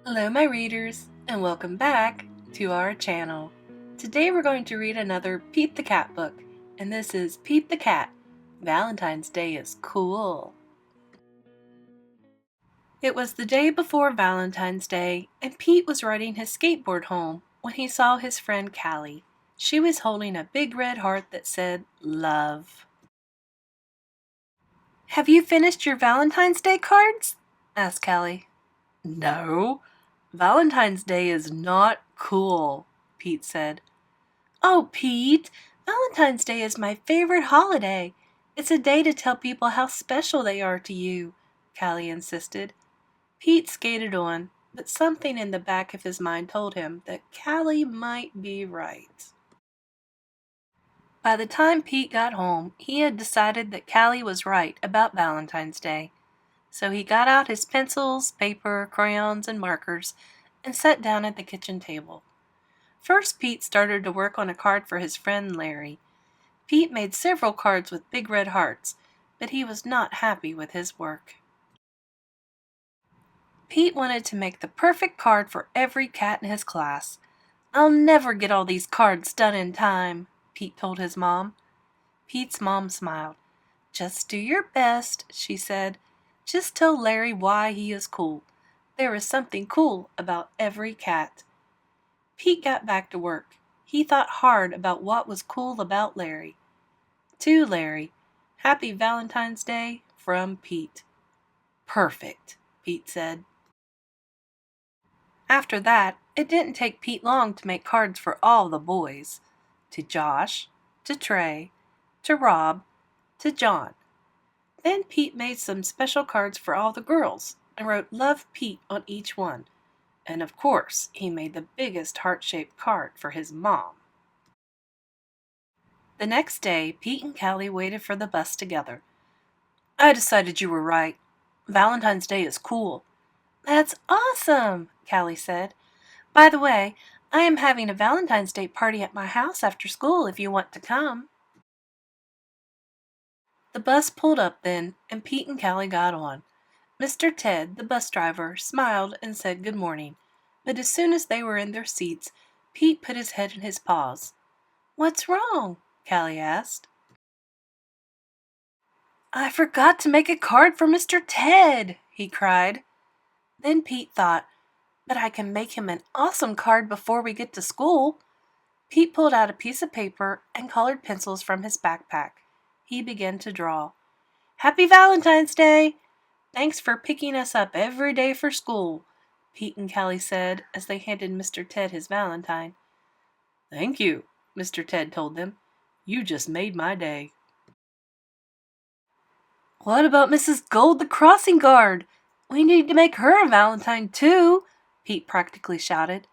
Hello my readers, and welcome back to our channel. Today we're going to read another Pete the Cat book, and this is Pete the Cat, Valentine's Day is Cool. It was the day before Valentine's Day, and Pete was riding his skateboard home when he saw his friend Callie. She was holding a big red heart that said, Love. Have you finished your Valentine's Day cards? Asked Callie. No. Valentine's Day is not cool, Pete said. Oh, Pete, Valentine's Day is my favorite holiday. It's a day to tell people how special they are to you, Callie insisted. Pete skated on, but something in the back of his mind told him that Callie might be right. By the time Pete got home, he had decided that Callie was right about Valentine's Day. So he got out his pencils, paper, crayons, and markers and sat down at the kitchen table. First, Pete started to work on a card for his friend Larry. Pete made several cards with big red hearts, but he was not happy with his work. Pete wanted to make the perfect card for every cat in his class. I'll never get all these cards done in time, Pete told his mom. Pete's mom smiled. Just do your best, she said. Just tell Larry why he is cool. There is something cool about every cat. Pete got back to work. He thought hard about what was cool about Larry. To Larry, Happy Valentine's Day from Pete. Perfect, Pete said. After that, it didn't take Pete long to make cards for all the boys. To Josh, to Trey, to Rob, to John. Then Pete made some special cards for all the girls and wrote Love Pete on each one. And of course, he made the biggest heart-shaped card for his mom. The next day, Pete and Callie waited for the bus together. I decided you were right. Valentine's Day is cool. That's awesome, Callie said. By the way, I am having a Valentine's Day party at my house after school if you want to come. The bus pulled up then, and Pete and Callie got on. Mr. Ted, the bus driver, smiled and said good morning, but as soon as they were in their seats, Pete put his head in his paws. What's wrong? Callie asked. I forgot to make a card for Mr. Ted, he cried. Then Pete thought, but I can make him an awesome card before we get to school. Pete pulled out a piece of paper and colored pencils from his backpack. He began to draw. Happy Valentine's Day! Thanks for picking us up every day for school, Pete and Callie said as they handed Mr. Ted his valentine. Thank you, Mr. Ted told them. You just made my day. What about Mrs. Gold, the crossing guard? We need to make her a valentine too, Pete practically shouted.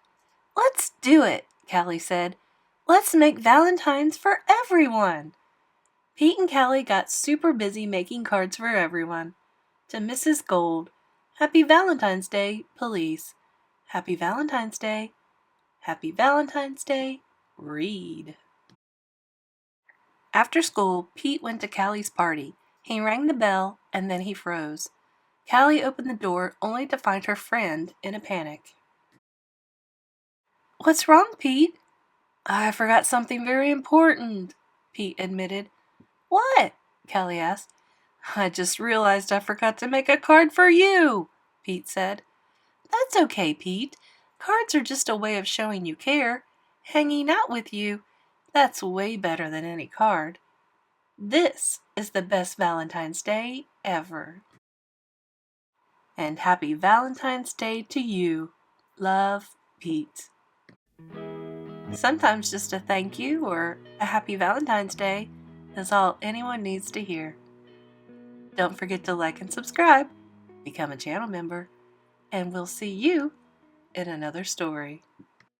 Let's do it, Callie said. Let's make valentines for everyone. Pete and Callie got super busy making cards for everyone. To Mrs. Gold, Happy Valentine's Day, Police. Happy Valentine's Day. Happy Valentine's Day, Read. After school, Pete went to Callie's party. He rang the bell, and then he froze. Callie opened the door only to find her friend in a panic. What's wrong, Pete? I forgot something very important, Pete admitted. What? Callie asked. I just realized I forgot to make a card for you, Pete said. That's okay, Pete. Cards are just a way of showing you care. Hanging out with you, that's way better than any card. This is the best Valentine's Day ever. And happy Valentine's Day to you. Love, Pete. Sometimes just a thank you or a happy Valentine's Day is all anyone needs to hear. Don't forget to like and subscribe, become a channel member, and we'll see you in another story.